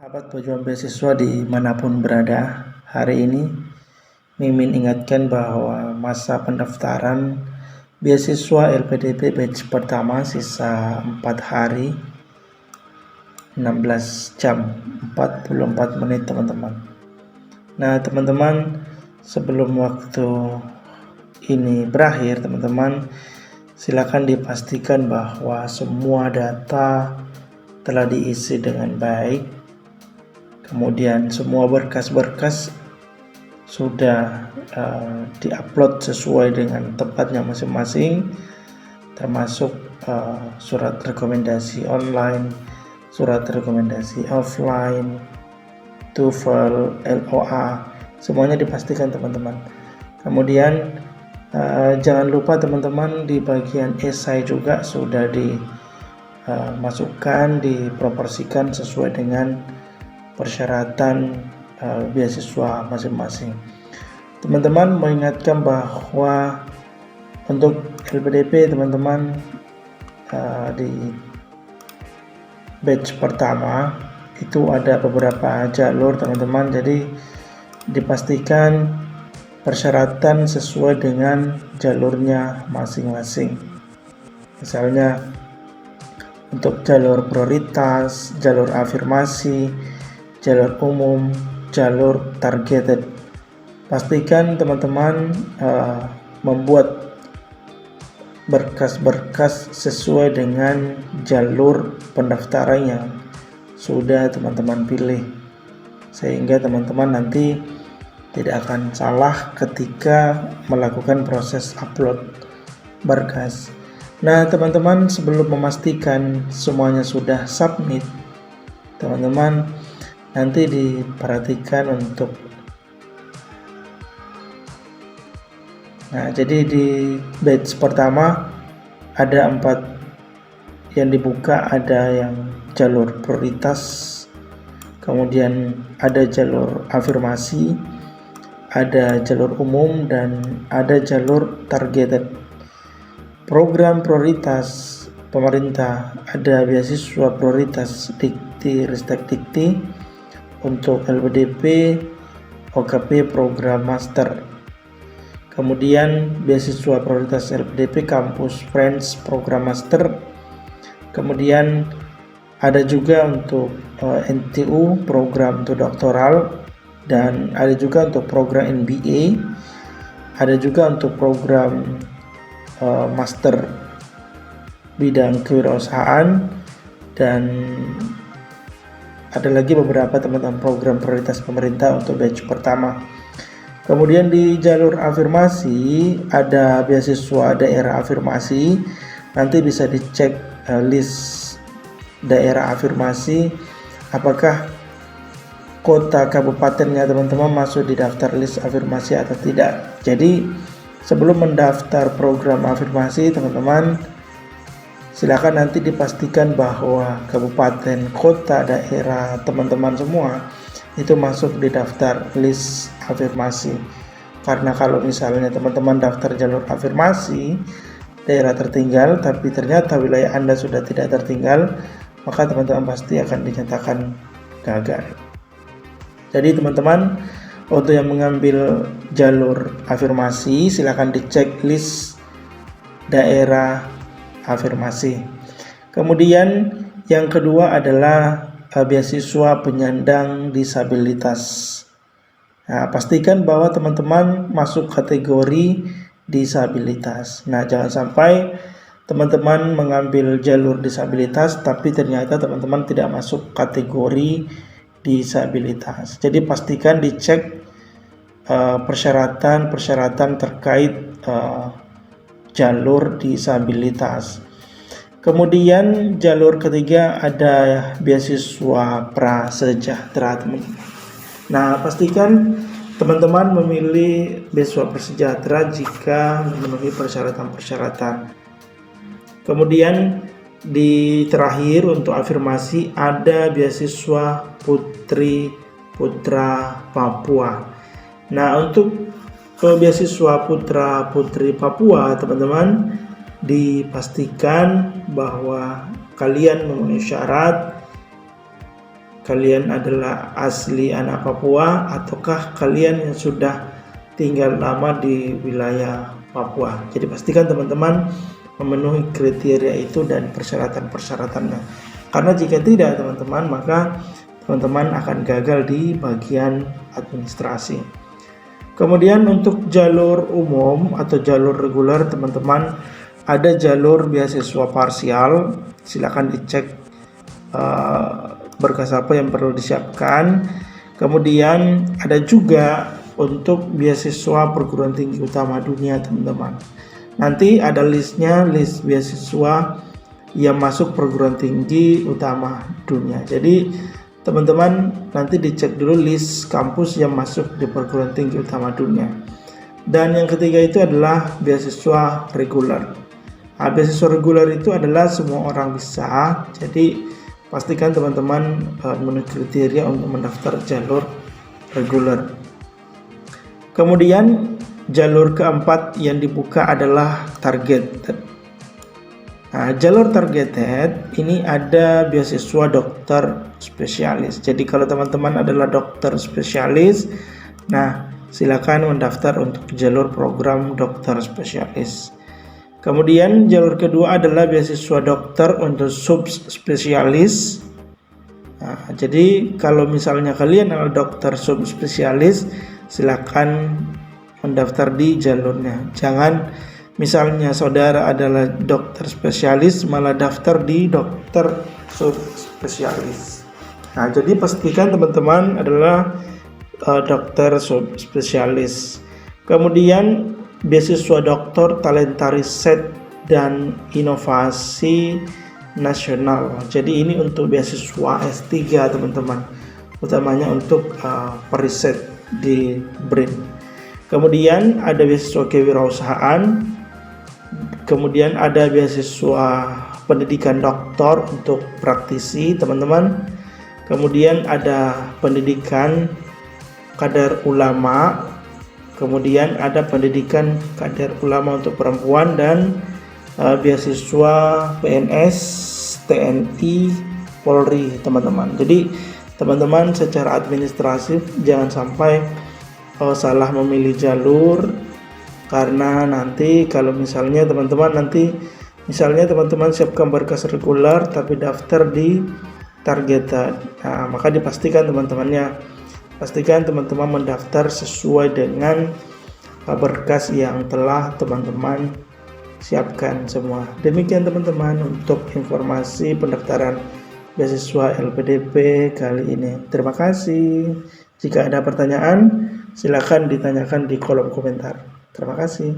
Sahabat pejuang beasiswa dimanapun berada, hari ini Mimin ingatkan bahwa masa pendaftaran beasiswa LPDP batch pertama sisa 4 hari 16 jam 44 menit teman-teman. Nah teman-teman, sebelum waktu ini berakhir teman-teman, silakan dipastikan bahwa semua data telah diisi dengan baik. Kemudian semua berkas-berkas sudah diupload sesuai dengan tempatnya masing-masing, termasuk surat rekomendasi online, surat rekomendasi offline, TOEFL, LOA, semuanya dipastikan teman-teman. Kemudian jangan lupa teman-teman, di bagian esai juga sudah dimasukkan, diproporsikan sesuai dengan persyaratan beasiswa masing-masing. Teman-teman mengingatkan bahwa untuk LPDP teman-teman di batch pertama itu ada beberapa jalur teman-teman, jadi dipastikan persyaratan sesuai dengan jalurnya masing-masing. Misalnya untuk jalur prioritas, jalur afirmasi, jalur umum, jalur targeted. Pastikan teman-teman membuat berkas-berkas sesuai dengan jalur pendaftaran yang sudah teman-teman pilih, sehingga teman-teman nanti tidak akan salah ketika melakukan proses upload berkas. Nah teman-teman, sebelum memastikan semuanya sudah submit, teman-teman nanti diperhatikan untuk jadi di batch pertama ada 4 yang dibuka, ada yang jalur prioritas, kemudian ada jalur afirmasi, ada jalur umum, dan ada jalur targeted. Program prioritas pemerintah ada beasiswa prioritas Dikti Ristek Dikti untuk LPDP, OKP program master. Kemudian beasiswa prioritas LPDP Kampus Friends program master. Kemudian ada juga untuk NTU program untuk doktoral, dan ada juga untuk program MBA, ada juga untuk program master bidang kewirausahaan, dan ada lagi beberapa teman-teman program prioritas pemerintah untuk batch pertama. Kemudian di jalur afirmasi ada beasiswa daerah afirmasi. Nanti bisa dicek list daerah afirmasi, apakah kota kabupatennya teman-teman masuk di daftar list afirmasi atau tidak. Jadi sebelum mendaftar program afirmasi teman-teman, silakan nanti dipastikan bahwa kabupaten, kota, daerah teman-teman semua itu masuk di daftar list afirmasi. Karena kalau misalnya teman-teman daftar jalur afirmasi, daerah tertinggal, tapi ternyata wilayah Anda sudah tidak tertinggal, maka teman-teman pasti akan dinyatakan gagal. Jadi teman-teman, untuk yang mengambil jalur afirmasi, silakan dicek list daerah afirmasi. Kemudian yang kedua adalah beasiswa penyandang disabilitas. Nah, pastikan bahwa teman-teman masuk kategori disabilitas. Nah, jangan sampai teman-teman mengambil jalur disabilitas tapi ternyata teman-teman tidak masuk kategori disabilitas. Jadi pastikan dicek persyaratan terkait jalur disabilitas. Kemudian jalur ketiga ada beasiswa prasejahtera teman-teman. Nah pastikan teman-teman memilih beasiswa prasejahtera jika memenuhi persyaratan-persyaratan. Kemudian di terakhir untuk afirmasi ada beasiswa putri putra Papua. Nah untuk beasiswa putra putri Papua teman-teman, dipastikan bahwa kalian memenuhi syarat kalian adalah asli anak Papua ataukah kalian yang sudah tinggal lama di wilayah Papua. Jadi pastikan teman-teman memenuhi kriteria itu dan persyaratan-persyaratannya. Karena jika tidak teman-teman, maka teman-teman akan gagal di bagian administrasi. Kemudian untuk jalur umum atau jalur reguler teman-teman, ada jalur beasiswa parsial. Silakan dicek berkas apa yang perlu disiapkan. Kemudian ada juga untuk beasiswa perguruan tinggi utama dunia teman-teman. Nanti ada list beasiswa yang masuk perguruan tinggi utama dunia. Jadi teman-teman nanti dicek dulu list kampus yang masuk di perguruan tinggi utama dunia. Dan yang ketiga itu adalah beasiswa reguler. Nah, beasiswa reguler itu adalah semua orang bisa. Jadi pastikan teman-teman memenuhi kriteria untuk mendaftar jalur reguler. Kemudian jalur keempat yang dibuka adalah targeted. Nah, jalur targeted ini ada beasiswa dokter spesialis. Jadi kalau teman-teman adalah dokter spesialis, nah silakan mendaftar untuk jalur program dokter spesialis. Kemudian jalur kedua adalah beasiswa dokter untuk subspesialis. Nah, jadi kalau misalnya kalian adalah dokter subspesialis, silakan mendaftar di jalurnya. Jangan misalnya saudara adalah dokter spesialis malah daftar di dokter subspesialis. Nah, jadi pastikan teman-teman adalah dokter subspesialis. Kemudian beasiswa doktor talenta riset dan inovasi nasional. Jadi ini untuk beasiswa S3 teman-teman, utamanya untuk periset di BRIN. Kemudian ada beasiswa kewirausahaan, kemudian ada beasiswa pendidikan doktor untuk praktisi teman-teman, kemudian ada pendidikan kadar ulama, kemudian ada pendidikan kadar ulama untuk perempuan, dan beasiswa PNS, TNI, Polri teman-teman. Jadi teman-teman secara administratif jangan sampai salah memilih jalur, karena nanti kalau misalnya teman-teman siapkan berkas reguler tapi daftar di targeted, nah maka pastikan teman-teman mendaftar sesuai dengan berkas yang telah teman-teman siapkan semua. Demikian teman-teman untuk informasi pendaftaran beasiswa LPDP kali ini. Terima kasih. Jika ada pertanyaan, silakan ditanyakan di kolom komentar. Terima kasih.